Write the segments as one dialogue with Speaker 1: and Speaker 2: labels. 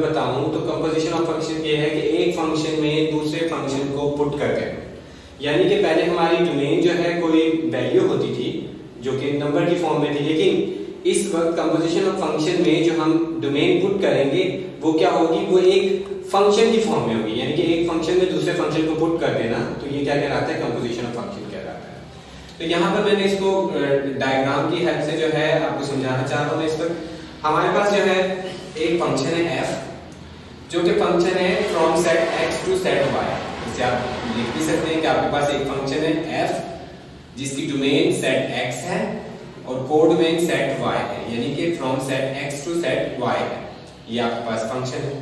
Speaker 1: बताऊं तो composition of function ये है कि एक फंक्शन में दूसरे फंक्शन को पुट कर देना। यानी कि पहले हमारी डोमेन जो है कोई वैल्यू होती थी जो कि नंबर की फॉर्म में थी, लेकिन इस वक्त कंपोजिशन ऑफ फंक्शन में जो हम डोमेन पुट करेंगे वो क्या होगी, वो एक फंक्शन की फॉर्म में होगी। यानी कि एक फंक्शन में दूसरे फंक्शन को पुट कर देना, तो ये क्या कहलाता है, कंपोजिशन ऑफ फंक्शन कहलाता है। तो यहाँ पर मैंने इसको डायग्राम की हेल्प से जो है आपको समझाना चाह रहा हूँ। इस वक्त हमारे पास जो है एक फंक्शन है f, जो कि फंक्शन है from set x to set y। इससे आप लिख भी सकते हैं कि आपके पास एक फंक्शन है f जिसकी डोमेन सेट x है और कोड में सेट y है, यानी कि from set x to set y है, ये आपके पास फंक्शन है।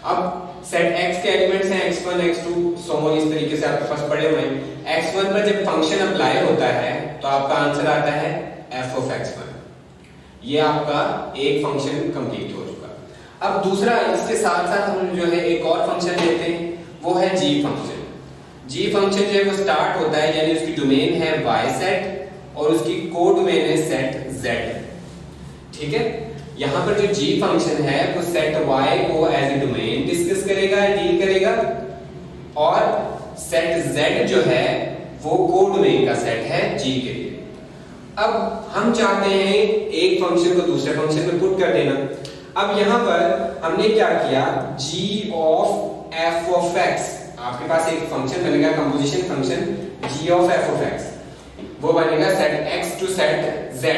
Speaker 1: अब सेट x के एलिमेंट्स हैं x1 x2 सो इस तरीके से आपके पास पड़े हुए हैं। x1 पर जब फंक्शन अप्लाई होता है तो आपका आंसर आता है f ऑफ x1। ये आपका एक फंक्शन कंप्लीट हो चुका। अब दूसरा, इसके साथ साथ हम जो है एक और फंक्शन लेते हैं, वो है g फंक्शन। g फंक्शन जो है वो स्टार्ट होता है, यानी उसकी डोमेन है y सेट और उसकी कोड डोमेन है सेट z। ठीक है, यहाँ पर जो g फंक्शन है वो सेट y को एज ए डोमेन डिस्कस करेगा, डील करेगा, और सेट z जो है वो कोड डोमेन का सेट है g के लिए। अब हम चाहते हैं एक फंक्शन को दूसरे फंक्शन में पुट कर देना। अब यहाँ पर हमने क्या किया, g of f of x, आपके पास एक फंक्शन बनेगा composition function g of f of x, वो बनेगा set x to set z,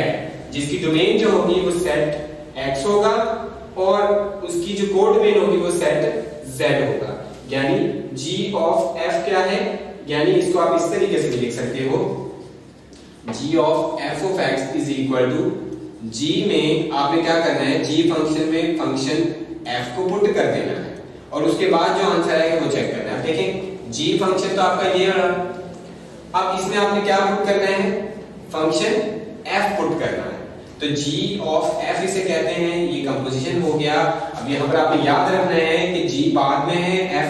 Speaker 1: जिसकी डोमेन जो होगी वो सेट x होगा और उसकी जो कोड डोमेन होगी वो सेट z होगा। यानी g ऑफ f क्या है, यानी इसको आप इस तरीके से भी लिख सकते हो, g of f of x is equal to g में आपने क्या करना है, g फंक्शन में फंक्शन f को पुट कर देना है और उसके बाद जो आंसर आएगा वो चेक करना है। देखें g फंक्शन तो आपका ये रहा, अब इसमें आपने क्या पुट करना है, फंक्शन f पुट करना है। तो g ऑफ f इसे कहते हैं, ये कंपोजिशन हो गया। अब यहाँ पर आपने याद रखना है कि g बाद में है,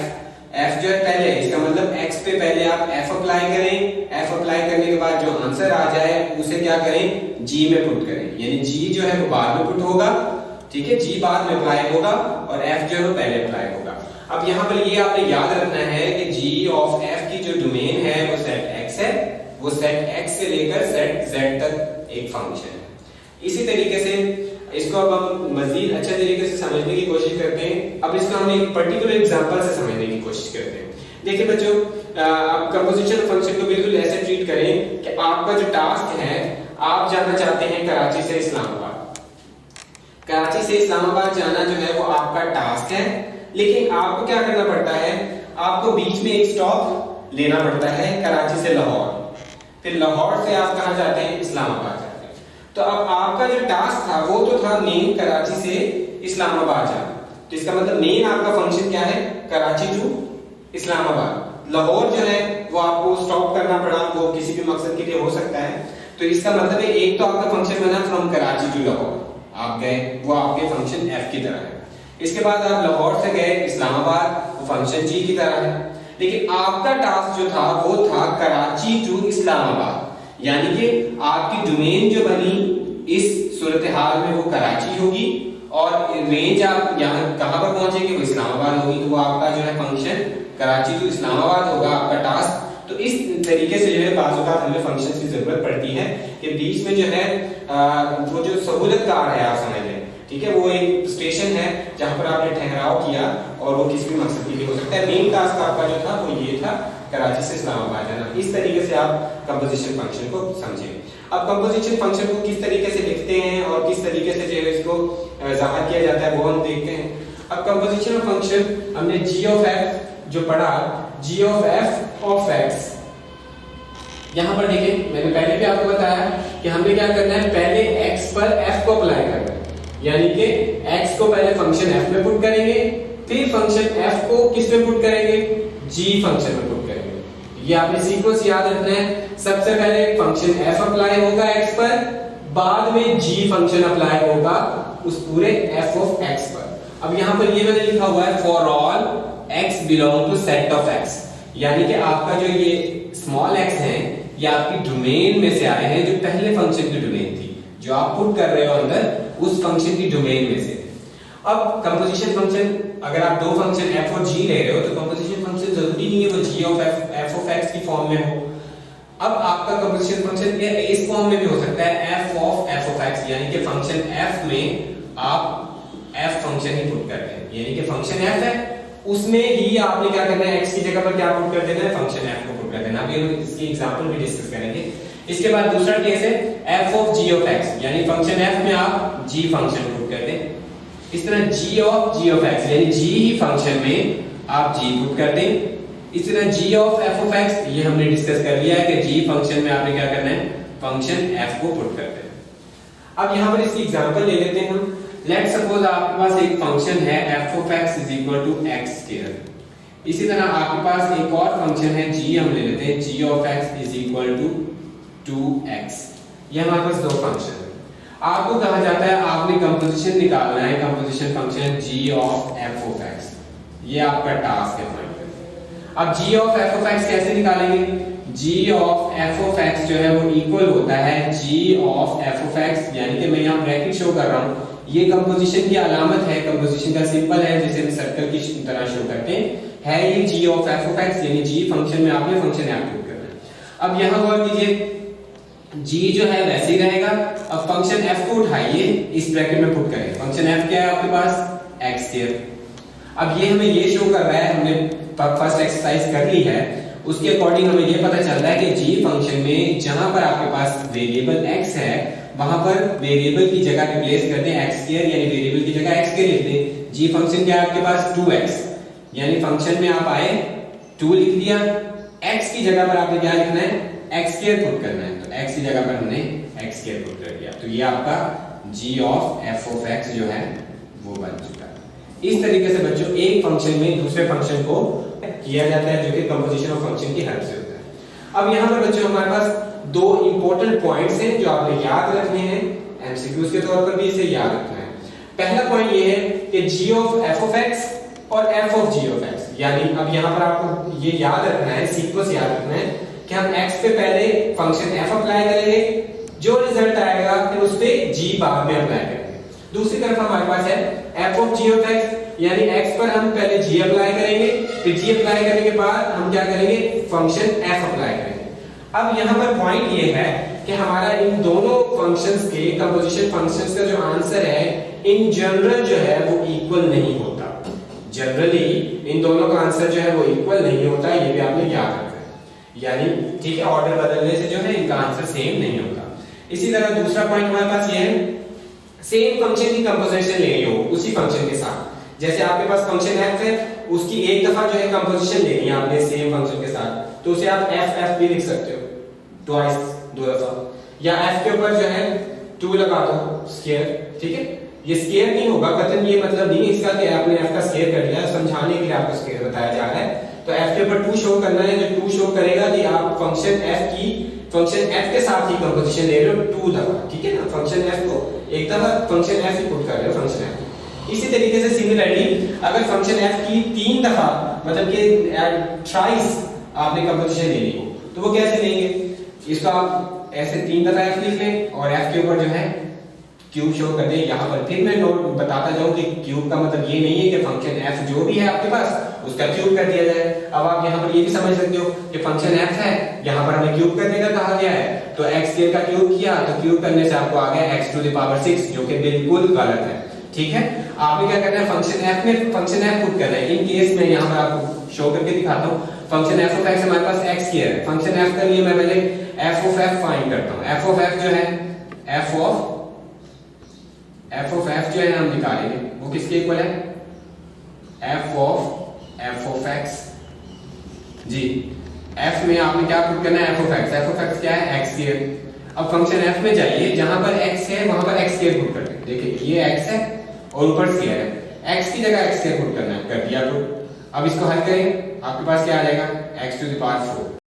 Speaker 1: f जो है पहले, इसका मतलब x पे पहले आप f अप्लाई करें, f अप्लाई करने के बाद जो आंसर आ जाए उसे क्या करें, g में पुट करें, यानी g जो है वो बाद में पुट होगा। ठीक है, g बाद में अप्लाई होगा और f जो है वो पहले अप्लाई होगा। अब यहाँ पर ये आपने याद रखना है कि g ऑफ f की जो डोमेन है वो सेट x है, वो सेट x से लेकर सेट z तक एक फंक्शन है। इसी तरीके से इसको अब हम मजीद अच्छे तरीके से समझने की कोशिश करते हैं। अब इसको हम एक पर्टिकुलर एग्जांपल से समझने की कोशिश करते हैं। देखिए बच्चों, आप कंपोजिशन फंक्शन को बिल्कुल ऐसे ट्रीट करें कि आपका जो टास्क है, आप जाना चाहते हैं कराची से इस्लामाबाद। कराची से इस्लामाबाद जाना जो है वो आपका टास्क है, लेकिन आपको क्या करना पड़ता है, आपको बीच में एक स्टॉप लेना पड़ता है, कराची से लाहौर, फिर लाहौर से आप कहाँ जाते हैं, इस्लामाबाद जाते हैं। तो अब आपका जो टास्क था वो तो था मेन कराची से इस्लामाबाद जाना, तो इसका मतलब मेन आपका फंक्शन क्या है, कराची टू इस्लामाबाद। लाहौर जो है वो आपको स्टॉप करना पड़ा, वो किसी भी मकसद के लिए हो सकता है। तो इसका मतलब है एक तो आपका फंक्शन बना फ्रॉम कराची टू लाहौर, आप गए, वो आपके फंक्शन f की तरह है। इसके बाद आप लाहौर से गए इस्लामाबाद, वो फंक्शन g की तरह है। लेकिन आपका टास्क जो था वो था कराची टू इस्लामाबाद, यानी कि आपकी डोमेन जो बनी इस सूरत हाल में वो कराची होगी और रेंज आप यहाँ कहाँ पर पहुंचेंगे, वो इस्लामाबाद होगी। तो वो आपका जो है फंक्शन कराची टू इस्लामाबाद होगा आपका टास्क। तो इस तरीके से जो है बाज़ औक़ात हमें फंक्शंस की जरूरत पड़ती है कि बीच में जो है वो जो सहूलत कार है, आप समझ लें, ठीक है, वो एक स्टेशन है जहाँ पर आपने ठहराव किया और वो किसी भी मकसद के लिए हो सकता है। मेन टास्क आपका जो था वो ये था, कराची से इस्लामाबाद जाना। इस तरीके से आप कंपोजिशन फंक्शन को समझें। अब कंपोजिशन फंक्शन को किस तरीके से लिखते हैं और किस तरीके से जो है इसको ज़ाहिर किया जाता है वो हम देखते हैं। अब कंपोजिशन फंक्शन हमने g ऑफ f जो पढ़ा, g of f of x, यहाँ पर देखिए मैंने पहले भी आपको बताया कि हमने क्या करना है, पहले x पर f को अप्लाई करना है, यानी कि x को पहले फंक्शन f में पुट करेंगे, फिर फंक्शन f को किस में पुट करेंगे, g फंक्शन में पुट करेंगे। ये आपने सीक्वेंस याद रखना है, सबसे पहले फंक्शन f अप्लाई होगा x पर, बाद में g फंक्शन अप्लाई होगा उस पूरे f ऑफ x पर। अब यहाँ पर ये मैंने लिखा हुआ है for all x belong to set of x, यानी कि आपका जो ये स्मॉल x है ये आपकी डोमेन में से आए हैं, जो पहले फंक्शन की डोमेन थी जो आप पुट कर रहे हो अंदर, उस फंक्शन की डोमेन में से। अब कंपोजिशन फंक्शन, अगर आप दो फंक्शन f और g ले रहे हो तो कंपोजिशन फंक्शन जरूरी नहीं है वो g of f of x की फॉर्म में हो। अब आपका कंपोजिशन फंक्शन इस फॉर्म में भी हो सकता है f ऑफ x, यानी कि फंक्शन f में आप f फंक्शन ही पुट करते हैं, यानी कि फंक्शन f है उसमें ही आपने क्या करना है, x की जगह पर क्या पुट कर देना है, फंक्शन f को पुट कर देना। अभी हम इसकी एग्जांपल भी डिस्कस करेंगे। इसके बाद दूसरा केस है f of g of x, यानी फंक्शन f में आप g फंक्शन पुट कर दें। इस तरह g ऑफ x, यानी g ही फंक्शन में आप g पुट कर दें। इस तरह g of f of x, ये हमने डिस्कस कर लिया है कि g फंक्शन में आपने क्या करना है, फंक्शन f को पुट कर दें। अब यहां पर इसकी एग्जांपल ले लेते हैं हम। लेट सपोज आपके पास एक फंक्शन है f of x is equal to x square. इसी तरह आपके पास एक और फंक्शन है g, हम ले लेते हैं g of x is equal to 2x। ये हमारे पास दो फंक्शन है। आपको कहा जाता है आपने कंपोजिशन निकालना है, composition function g of f of x, ये आपका टास्क है फाइंड करना। अब g of f of x कैसे निकालेंगे, g of f of x जो है वो इक्वल होता है g of f of x, यानी कि मैं यहाँ ब्रैकेट शो कर रहा हूँ, ये कंपोजिशन की अलामत है, कंपोजिशन का सिंबल है जिसे हम सर्कल की तरह शो करते हैं, ये g of f of x, यानी g फंक्शन में आपने फंक्शन f पुट करना है। अब यहाँ गौर कीजिए g जो है वैसे ही रहेगा। अब फंक्शन f को उठाइए, इस ब्रैकेट में पुट करें, फंक्शन f क्या है आपके पास, x स्क्वायर। अब ये हमें ये शो कर रहा है, हमने फर्स्ट एक्सरसाइज कर ली है, उसके अकॉर्डिंग हमें ये पता चल रहा है कि g फंक्शन में जहां पर आपके पास वेरिएबल x है वहां पर वेरिएबल की जगह रिप्लेस कर दें x स्क्वायर, यानी वेरिएबल की जगह x स्क्वायर लिख दें। g फंक्शन क्या है आपके पास 2x, यानी फंक्शन में आप आए 2 लिख दिया, x की जगह पर आपने क्या लिखना है, x स्क्वायर पुट करना है, तो x की जगह पर हमने x स्क्वायर पुट कर दिया, तो ये आपका g of f of x जो है वो बन चुका है। इस तरीके से बच्चों एक फंक्शन में दूसरे फंक्शन को किया जाता है, जो कि कंपोजिशन ऑफ फंक्शन की हेल्प से होता है। अब यहाँ पर बच्चों हमारे पास दो इंपॉर्टेंट पॉइंट्स हैं जो आपने याद रखने हैं, एमसीक्यूज के तौर पर भी इसे याद रखना है। पहला पॉइंट ये है कि g of f of x और f of g of x, यानी अब यहाँ पर आपको ये याद रखना है, सीक्वेंस याद रखना है कि हम x पे पहले फंक्शन f अप्लाई करेंगे, जो रिजल्ट आएगा फिर उस पे g बाद में अप्लाई करेंगे। दूसरी तरफ हमारे पास है f of g of x, यानी x पर हम पहले g अप्लाई करेंगे, फिर g अप्लाई करने के बाद हम क्या करेंगे, फंक्शन f अप्लाई करेंगे। अब यहाँ पर पॉइंट ये है कि हमारा इन दोनों फंक्शंस के कंपोजिशन फंक्शंस का जो आंसर है इन जनरल जो है वो इक्वल नहीं होता। जनरली इन दोनों का आंसर जो है वो इक्वल नहीं होता, ये भी आपने याद रखना है, यानी ठीक है ऑर्डर बदलने से जो है इनका आंसर सेम नहीं होता। इसी तरह दूसरा पॉइंट हमारे पास ये है, सेम फंक्शन की कंपोजिशन लेनी हो उसी फंक्शन के साथ, जैसे आपके पास फंक्शन f है, उसकी एक दफा जो है कंपोजिशन लेनी है आपने सेम फंक्शन के साथ, तो उसे आप f भी लिख सकते हो, ट्वाइस, दो दफा, या f के ऊपर जो है 2 लगा दो स्क्वायर, ठीक है। ये स्क्वायर नहीं होगा, कतई ये मतलब नहीं इसका कि आपने f का स्क्वायर कर लिया, समझाने के लिए आपको स्क्वायर बताया जा रहा है। तो f के ऊपर 2 शो करना है, जो 2 शो करेगा कि आप फंक्शन f के साथ ही कंपोजिशन ले रहे हो 2 दफा, ठीक है ना। फंक्शन f को एक दफा फंक्शन f ही पुट कर रहे हो फंक्शन f। इसी तरीके से सिमिलरली अगर फंक्शन f की 3 दफा मतलब कि थ्राइस आपने कंपोजिशन लेनी हो तो वो कैसे लेंगे, इसको आप ऐसे 3 दफा f लिख लें और f के ऊपर जो है क्यूब शो कर दें। यहाँ पर फिर मैं नोट बताता जाऊं कि क्यूब का मतलब ये नहीं है कि फंक्शन f जो भी है आपके पास उसका क्यूब कर दिया जाए। अब आप यहाँ पर ये भी समझ सकते हो कि फंक्शन f है, यहाँ पर हमें क्यूब करने का कहा गया है, तो x स्क्वायर का क्यूब किया तो क्यूब करने से आपको आ गया x टू द पावर 6, जो कि बिल्कुल गलत है, ठीक है। आपने क्या करना है, फंक्शन f में फंक्शन f पुट करना है। इन केस में यहाँ पर आपको शो करके दिखाता हूँ, फंक्शन f ऑफ x हमारे पास x स्क्वायर है, फंक्शन f के लिए मैं पहले f ऑफ f फाइंड करता हूँ। f ऑफ f जो है f ऑफ f जो है हम निकालेंगे वो किसके इक्वल है, f ऑफ x जी। f में आपने क्या पुट करना है, f ऑफ x क्या है, x स्क्वायर। अब फंक्शन f में जाइए, जहां पर x है वहां पर x स्क्वायर पुट करते हैं। देखिए ये x है और ऊपर स्क्वायर है, x की जगह x स्क्वायर पुट करना है, कर दिया पुट। अब इसको हल करें, आपके पास क्या आ जाएगा, x टू द पावर 4।